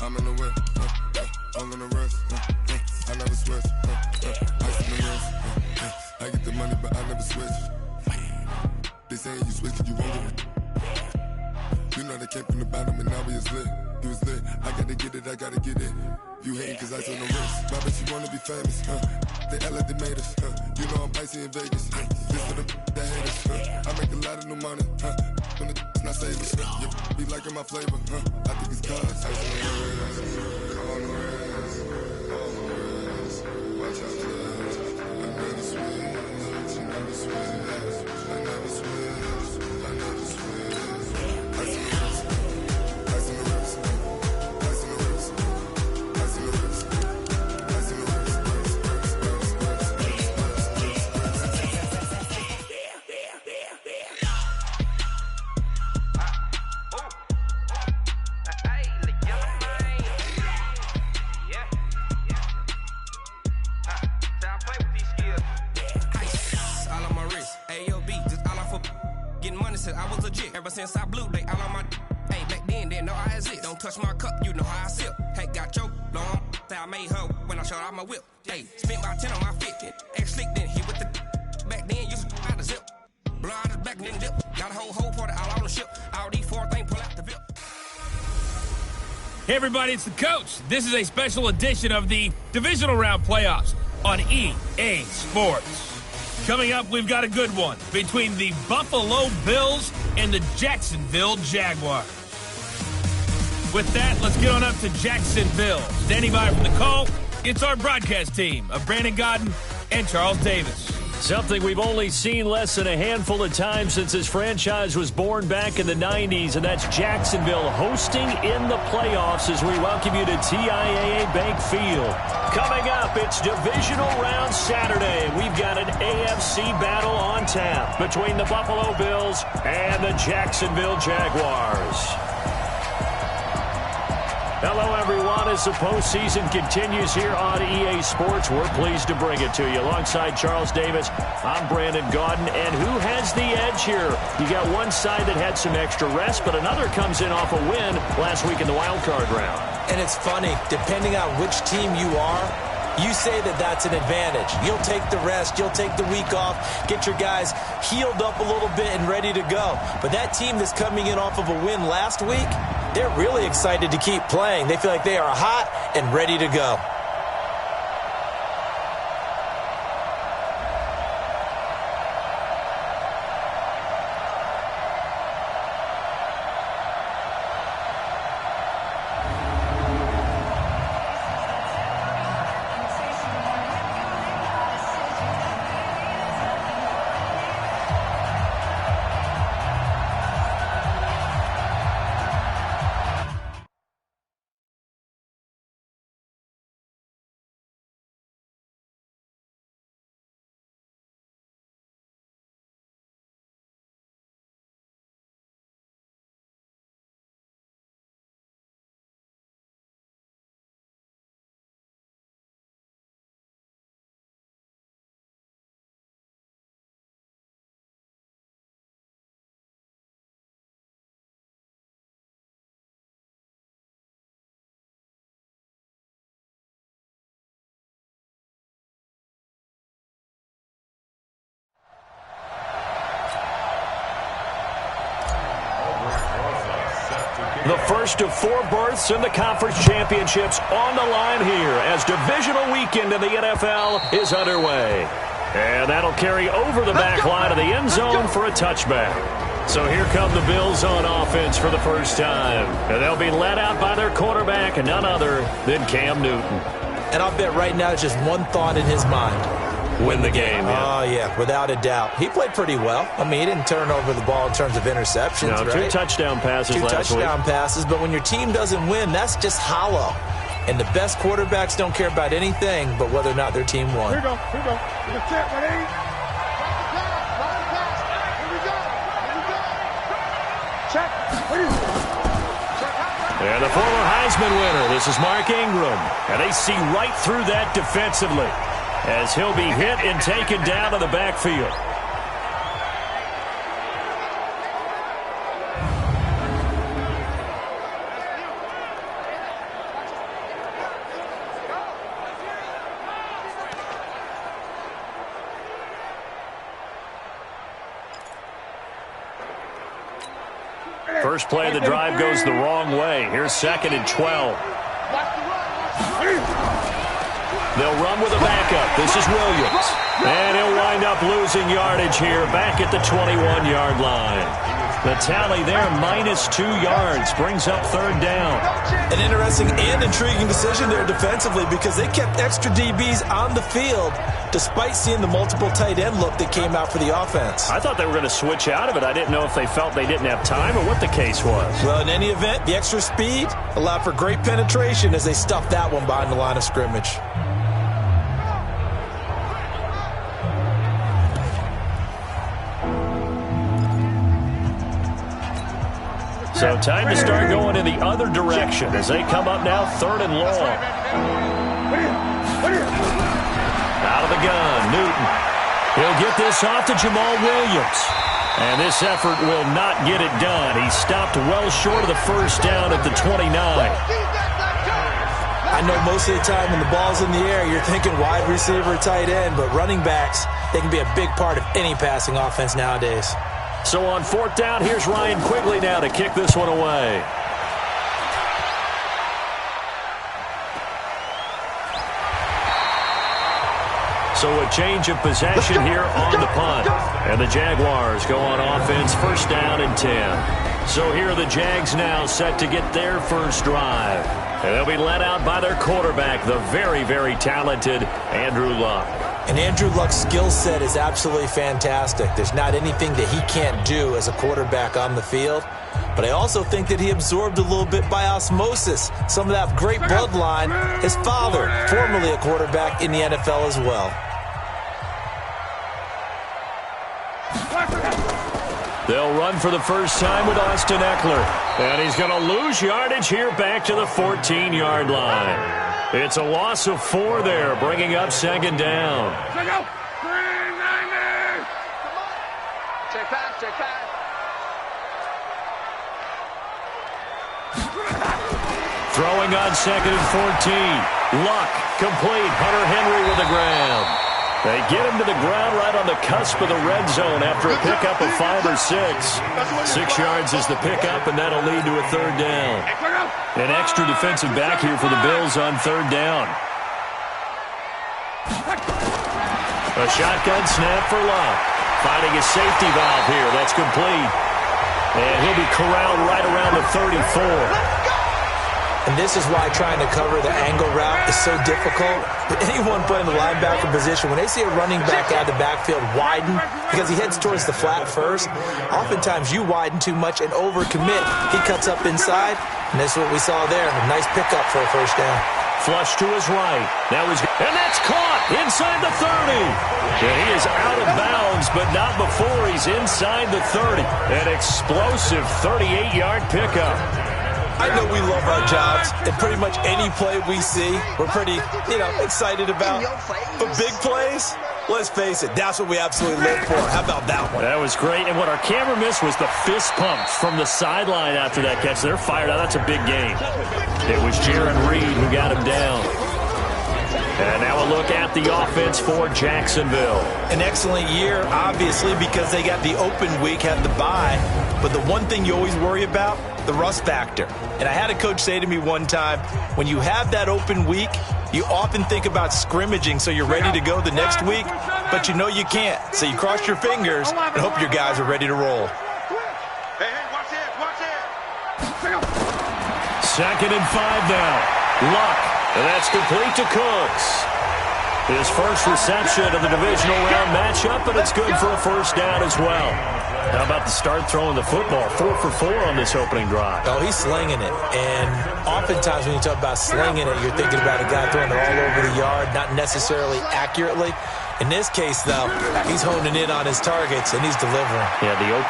I'm in the whip, all in the rest, I never switch, ice in the wrist, I get the money but I never switch. They saying you switch 'cause you won't get it. You know they came from the bottom and now we is lit. You was lit, I gotta get it, I gotta get it. You hating 'cause ice on the wrist. My bitch, you wanna be famous, They act like they made us, You know I'm icy in Vegas, This for the that hate us, I make a lot of new money, When the not savers, You be liking my flavor, I think it's cause ice on the wrist, on the wrist, on the wrist. Watch out, cuz I never switch, I never switch, I never switch, I never switch. Ice on the wrist, ice on the wrist, ice on the wrist, ice on the wrist, ice on the wrist. I was legit ever since I blew they all on my hey back then didn't know I exist. Don't touch my cup, you know how I sip. Hey, got your long I made her when I showed out my whip. Hey, spent about 10 on my fit. Ex slick then hit with the back then used to out the zip. Blow out his back then dip. Got a whole party all on the ship. All these four things pull out the VIP. Hey everybody, it's the coach. This is a special edition of the Divisional Round Playoffs on EA Sports. Coming up, we've got a good one between the Buffalo Bills and the Jacksonville Jaguars. With that, let's get on up to Jacksonville. Standing by for the call, it's our broadcast team of Brandon Godden and Charles Davis. Something we've only seen less than a handful of times since this franchise was born back in the 90s, and that's Jacksonville hosting in the playoffs as we welcome you to TIAA Bank Field. Coming up, it's Divisional Round Saturday. We've got an AFC battle on tap between the Buffalo Bills and the Jacksonville Jaguars. Hello, everyone. As the postseason continues here on EA Sports, we're pleased to bring it to you. Alongside Charles Davis, I'm Brandon Godden. And who has the edge here? You got one side that had some extra rest, but another comes in off a win last week in the wild card round. And it's funny, depending on which team you are, you say that that's an advantage. You'll take the rest, you'll take the week off, get your guys healed up a little bit and ready to go. But that team that's coming in off of a win last week, they're really excited to keep playing. They feel like they are hot and ready to go. The first of 4 berths in the conference championships on the line here as divisional weekend in the NFL is underway. And that'll carry over the back line of the end zone for a touchback. So here come the Bills on offense for the first time. And they'll be led out by their quarterback, and none other than Cam Newton. And I'll bet right now it's just one thought in his mind. Win the game. Oh, yeah, without a doubt. He played pretty well. I mean, he didn't turn over the ball in terms of interceptions, no, right? 2 touchdown passes last week. 2 touchdown passes, but when your team doesn't win, that's just hollow. And the best quarterbacks don't care about anything but whether or not their team won. Here we go. Here we go. Ready? Check. And the former Heisman winner, this is Mark Ingram. And they see right through that defensively as he'll be hit and taken down to the backfield. First play of the drive goes the wrong way. Here's 2nd and 12. They'll run with a backup. This is Williams. And he'll wind up losing yardage here back at the 21-yard line. The tally there, -2 yards, brings up 3rd down. An interesting and intriguing decision there defensively because they kept extra DBs on the field despite seeing the multiple tight end look that came out for the offense. I thought they were going to switch out of it. I didn't know if they felt they didn't have time or what the case was. Well, in any event, the extra speed allowed for great penetration as they stuffed that one behind the line of scrimmage. So time to start going in the other direction as they come up now 3rd and long. Out of the gun, Newton. He'll get this off to Jamal Williams. And this effort will not get it done. He stopped well short of the first down at the 29. I know most of the time when the ball's in the air, you're thinking wide receiver, tight end, but running backs, they can be a big part of any passing offense nowadays. So on 4th down, here's Ryan Quigley now to kick this one away. So a change of possession here on the punt. And the Jaguars go on offense, 1st down and 10. So here are the Jags now set to get their first drive. And they'll be led out by their quarterback, the very, very talented Andrew Luck. And Andrew Luck's skill set is absolutely fantastic. There's not anything that he can't do as a quarterback on the field. But I also think that he absorbed a little bit by osmosis some of that great bloodline. His father, formerly a quarterback in the NFL as well. They'll run for the first time with Austin Eckler. And he's going to lose yardage here back to the 14-yard line. It's a loss of 4 there, bringing up 2nd down. Check pass. Throwing on 2nd and 14. Luck, complete. Hunter Henry with the ground. They get him to the ground right on the cusp of the red zone after a pickup of 5 or 6. 6 yards is the pickup, and that'll lead to a 3rd down. An extra defensive back here for the Bills on 3rd down. A shotgun snap for Luck. Finding a safety valve here. That's complete. And he'll be corralled right around the 34. And this is why trying to cover the angle route is so difficult. Anyone playing the linebacker position, when they see a running back out of the backfield widen, because he heads towards the flat first, oftentimes you widen too much and overcommit. He cuts up inside, and that's what we saw there. A nice pickup for a 1st down. Flush to his right. And that's caught inside the 30. And he is out of bounds, but not before he's inside the 30. An explosive 38-yard pickup. I know we love our jobs, and pretty much any play we see, we're pretty, excited about. But big plays, let's face it, that's what we absolutely live for. How about that one? That was great, and what our camera missed was the fist pumps from the sideline after that catch. They're fired out. That's a big game. It was Jaron Reed who got him down. And now a look at the offense for Jacksonville. An excellent year, obviously, because they got the open week, had the bye. But the one thing you always worry about, the rust factor. And I had a coach say to me one time, when you have that open week, you often think about scrimmaging so you're ready to go the next week, but you know you can't. So you cross your fingers and hope your guys are ready to roll. Hey, watch it. 2nd and 5 now. Luck. And that's complete to Cooks. His first reception of the divisional round matchup, and it's good for a 1st down as well. How about the start throwing the football? 4 for 4 on this opening drive. Oh, he's slinging it. And oftentimes when you talk about slinging it, you're thinking about a guy throwing it all over the yard, not necessarily accurately. In this case, though, he's honing in on his targets, and he's delivering. Yeah, the open